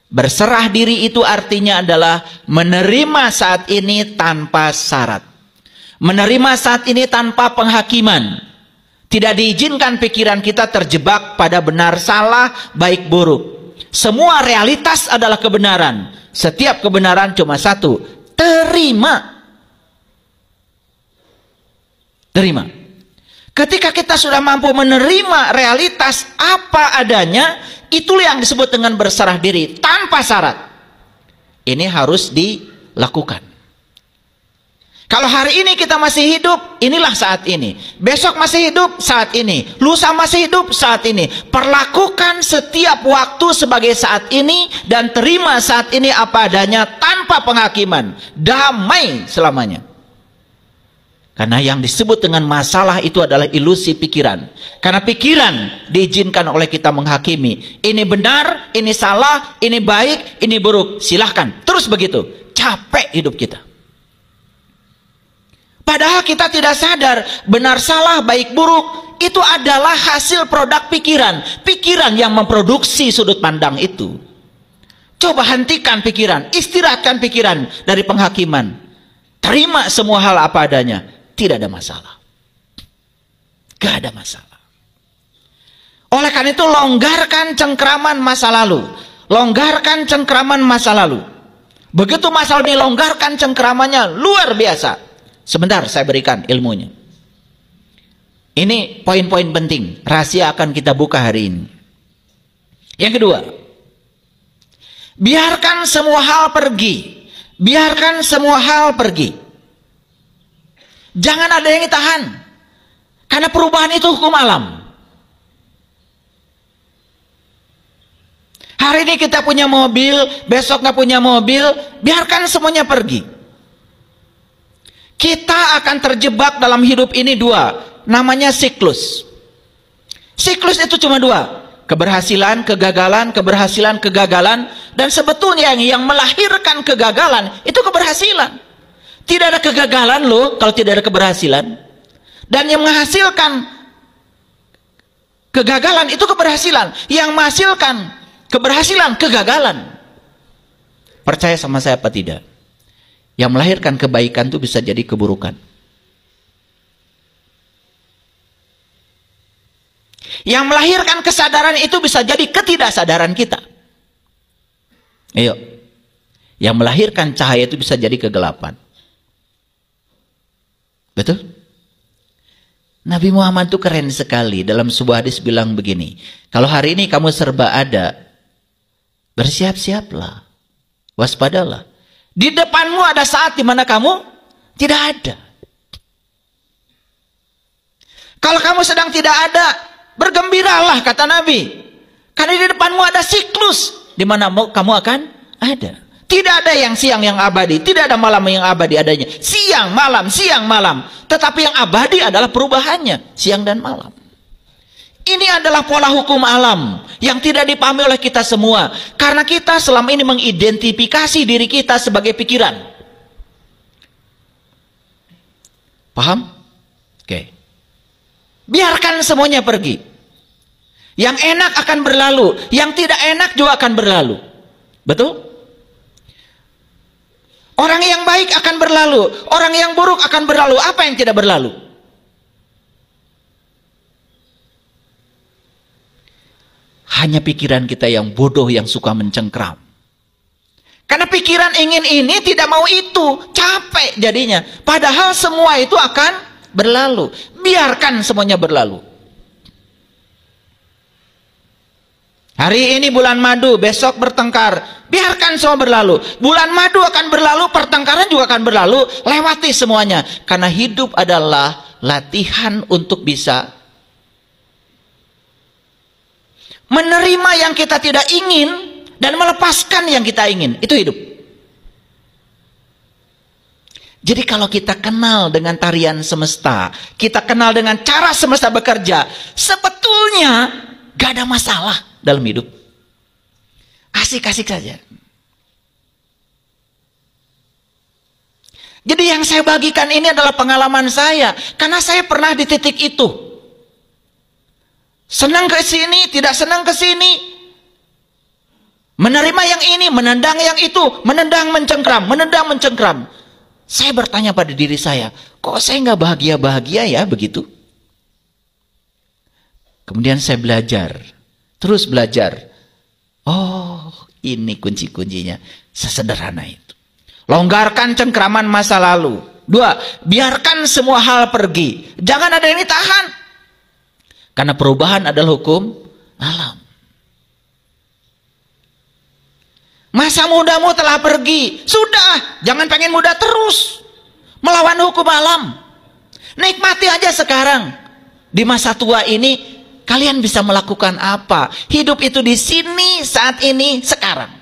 Berserah diri itu artinya adalah menerima saat ini tanpa syarat. Menerima saat ini tanpa penghakiman. Tidak diizinkan pikiran kita terjebak pada benar salah, baik buruk. Semua realitas adalah kebenaran. Setiap kebenaran cuma satu, terima. Terima. Ketika kita sudah mampu menerima realitas apa adanya, itulah yang disebut dengan berserah diri tanpa syarat. Ini harus dilakukan. Kalau hari ini kita masih hidup, inilah saat ini. Besok masih hidup, saat ini. Lusa masih hidup, saat ini. Perlakukan setiap waktu sebagai saat ini dan terima saat ini apa adanya tanpa penghakiman. Damai selamanya. Karena yang disebut dengan masalah itu adalah ilusi pikiran. Karena pikiran diizinkan oleh kita menghakimi. Ini benar, ini salah, ini baik, ini buruk. Silahkan, terus begitu. Capek hidup kita. Padahal kita tidak sadar benar salah, baik buruk itu adalah hasil produk pikiran. Pikiran yang memproduksi sudut pandang itu. Coba hentikan pikiran, istirahatkan pikiran dari penghakiman. Terima semua hal apa adanya. Tidak ada masalah. Gak ada masalah. Oleh karena itu longgarkan cengkraman masa lalu. Longgarkan cengkraman masa lalu. Begitu masa lalu dilonggarkan cengkramannya luar biasa. Sebentar saya berikan ilmunya. Ini poin-poin penting. Rahasia akan kita buka hari ini. Yang kedua. Biarkan semua hal pergi. Biarkan semua hal pergi. Jangan ada yang ditahan. Karena perubahan itu hukum alam. Hari ini kita punya mobil, besok nggak punya mobil, biarkan semuanya pergi. Kita akan terjebak dalam hidup ini dua, namanya siklus. Siklus itu cuma dua, keberhasilan, kegagalan, keberhasilan, kegagalan, dan sebetulnya yang melahirkan kegagalan itu keberhasilan. Tidak ada kegagalan loh kalau tidak ada keberhasilan. Dan yang menghasilkan kegagalan itu keberhasilan. Yang menghasilkan keberhasilan, kegagalan. Percaya sama saya apa tidak? Yang melahirkan kebaikan itu bisa jadi keburukan. Yang melahirkan kesadaran itu bisa jadi ketidaksadaran kita. Ayo. Yang melahirkan cahaya itu bisa jadi kegelapan. Betul? Nabi Muhammad itu keren sekali. Dalam sebuah hadis bilang begini. Kalau hari ini kamu serba ada, bersiap-siaplah. Waspadalah. Di depanmu ada saat di mana kamu tidak ada. Kalau kamu sedang tidak ada, bergembiralah kata Nabi. Karena di depanmu ada siklus di mana kamu akan ada. Tidak ada yang siang yang abadi, tidak ada malam yang abadi adanya. Siang, malam, siang, malam. Tetapi yang abadi adalah perubahannya, siang dan malam. Ini adalah pola hukum alam yang tidak dipahami oleh kita semua. Karena kita selama ini mengidentifikasi diri kita sebagai pikiran. Paham? Oke. Biarkan semuanya pergi. Yang enak akan berlalu, yang tidak enak juga akan berlalu. Betul? Orang yang baik akan berlalu, orang yang buruk akan berlalu. Apa yang tidak berlalu? Hanya pikiran kita yang bodoh yang suka mencengkram. Karena pikiran ingin ini tidak mau itu, capek jadinya. Padahal semua itu akan berlalu. Biarkan semuanya berlalu. Hari ini bulan madu, besok bertengkar. Biarkan semua berlalu. Bulan madu akan berlalu, pertengkaran juga akan berlalu. Lewati semuanya. Karena hidup adalah latihan untuk bisa menerima yang kita tidak ingin dan melepaskan yang kita ingin. Itu hidup. Jadi kalau kita kenal dengan tarian semesta, kita kenal dengan cara semesta bekerja, sebetulnya gak ada masalah dalam hidup. Asik-asik saja. Jadi yang saya bagikan ini adalah pengalaman saya. Karena saya pernah di titik itu. Senang ke sini, tidak senang ke sini. Menerima yang ini, menendang yang itu, menendang mencengkram, menendang mencengkram. Saya bertanya pada diri saya, kok saya nggak bahagia-bahagia ya begitu? Kemudian saya belajar, terus belajar. Oh, ini kunci-kuncinya, sesederhana itu. Longgarkan cengkraman masa lalu. 2, biarkan semua hal pergi. Jangan ada yang ditahan. Karena perubahan adalah hukum alam. Masa mudamu telah pergi. Sudah, jangan pengen muda terus. Melawan hukum alam. Nikmati aja sekarang. Di masa tua ini, kalian bisa melakukan apa? Hidup itu di sini, saat ini, sekarang.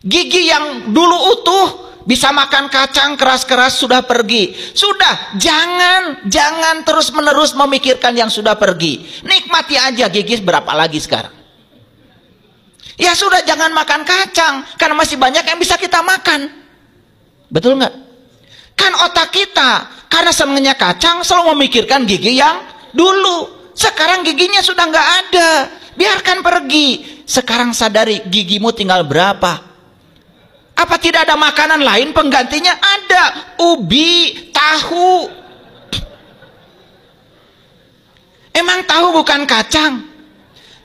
Gigi yang dulu utuh, bisa makan kacang keras-keras sudah pergi. Sudah, jangan terus-menerus memikirkan yang sudah pergi. Nikmati aja gigi berapa lagi sekarang. Ya sudah, jangan makan kacang, karena masih banyak yang bisa kita makan. Betul nggak? Kan otak kita, karena senangnya kacang, selalu memikirkan gigi yang dulu. Sekarang giginya sudah nggak ada. Biarkan pergi. Sekarang sadari, gigimu tinggal berapa? Apa tidak ada makanan lain penggantinya? Ada. Ubi, tahu. Emang tahu bukan kacang?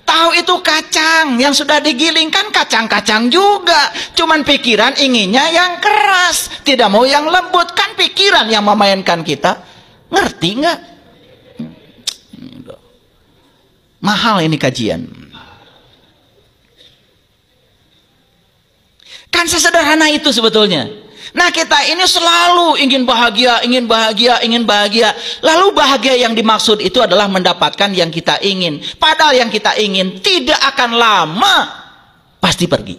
Tahu itu kacang yang sudah digiling, kan kacang-kacang juga. Cuman pikiran inginnya yang keras, tidak mau yang lembut. Kan pikiran yang memainkan kita. Ngerti nggak? Mahal ini kajian. Kan sesederhana itu sebetulnya. Nah, kita ini selalu ingin bahagia, ingin bahagia, ingin bahagia. Lalu bahagia yang dimaksud itu adalah mendapatkan yang kita ingin. Padahal yang kita ingin tidak akan lama, pasti pergi.